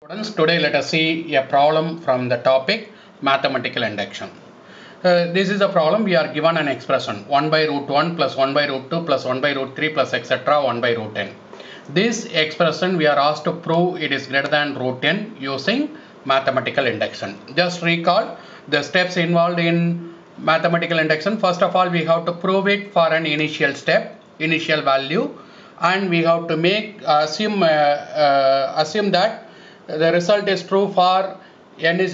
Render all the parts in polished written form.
Students, today let us see a problem from the topic mathematical induction. This is a problem. We are given an expression 1 by root 1 plus 1 by root 2 plus 1 by root 3 plus etc. 1 by root n. This expression we are asked to prove it is greater than root n using mathematical induction. Just recall the steps involved in mathematical induction. First of all, we have to prove it for an initial step, initial value, and we have to make assume that the result is true for n is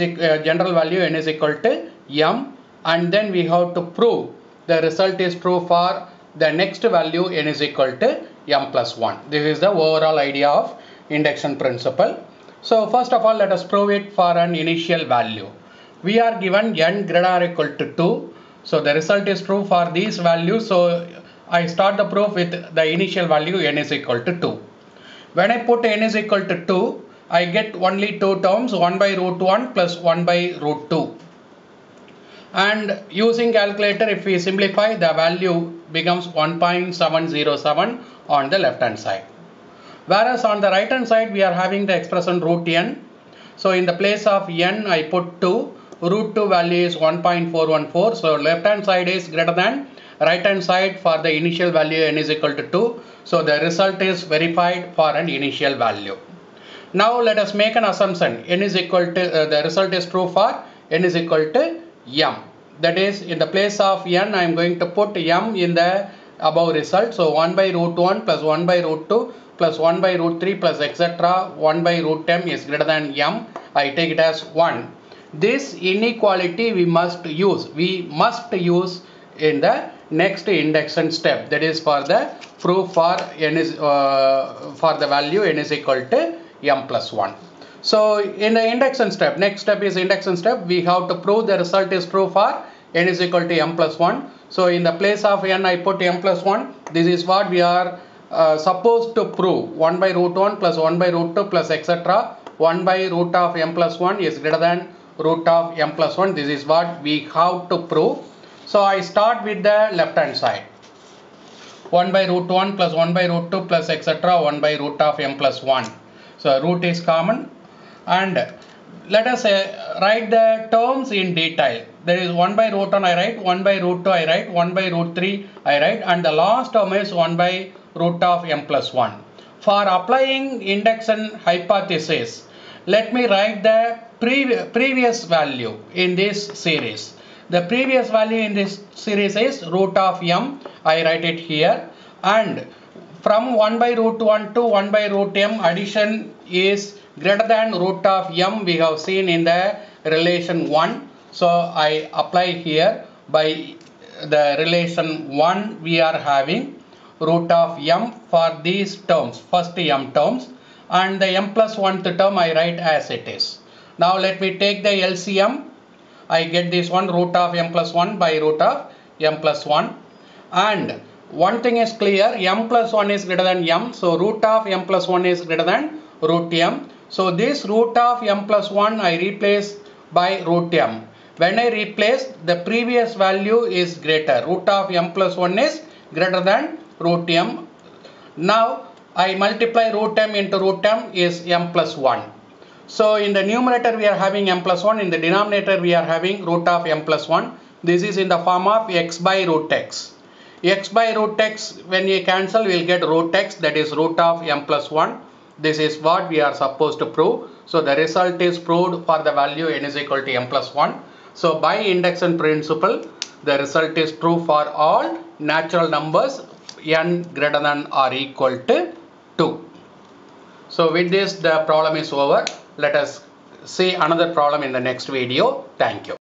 general value n is equal to m, and then we have to prove the result is true for the next value n is equal to m plus 1. This is the overall idea of induction principle. So first of all, let us prove it for an initial value. We are given n greater or equal to 2. So the result is true for these values. So I start the proof with the initial value n is equal to 2. When I put n is equal to 2, I get only two terms, 1 by root 1 plus 1 by root 2. And using calculator, if we simplify, the value becomes 1.707 on the left hand side. Whereas on the right hand side, we are having the expression root n. So in the place of n, I put 2. Root 2 value is 1.414. So left hand side is greater than right hand side for the initial value n is equal to 2. So the result is verified for an initial value. Now let us make an assumption n is equal to the result is true for n is equal to m. That is, in the place of n, I am going to put m in the above result. So 1 by root 1 plus 1 by root 2 plus 1 by root 3 plus etc. 1 by root m is greater than m. I take it as 1. This inequality we must use. We must use in the next induction step. That is for the proof for n is for the value n is equal to m plus 1. So in the induction step, next step is induction step. We have to prove the result is true for n is equal to m plus 1. So in the place of n, I put m plus 1. This is what we are supposed to prove. 1 by root 1 plus 1 by root 2 plus etc. 1 by root of m plus 1 is greater than root of m plus 1. This is what we have to prove. So I start with the left hand side. 1 by root 1 plus 1 by root 2 plus etc. 1 by root of m plus 1. So root is common, and let us write the terms in detail. There is 1 by root 1 I write, 1 by root 2 I write, 1 by root 3 I write, and the last term is 1 by root of m plus 1. For applying induction hypothesis, let me write the previous value in this series. The previous value in this series is root of m. I write it here, and from 1 by root 1 to 1 by root m, addition is greater than root of m. We have seen in the relation 1. So I apply here by the relation 1. We are having root of m for these terms, first m terms, and the m plus 1th term I write as it is. Now let me take the LCM. I get this one, root of m plus 1 by root of m plus 1, and one thing is clear, m plus 1 is greater than m. So root of m plus 1 is greater than root m. So this root of m plus 1 I replace by root m. When I replace, the previous value is greater. Root of m plus 1 is greater than root m. Now I multiply root m into root m is m plus 1. So in the numerator we are having m plus 1. In the denominator we are having root of m plus 1. This is in the form of x by root x. X by root x, when we cancel, we will get root x, that is root of m plus 1. This is what we are supposed to prove. So the result is proved for the value n is equal to m plus 1. So by induction principle, the result is true for all natural numbers n greater than or equal to 2. So with this, the problem is over. Let us see another problem in the next video. Thank you.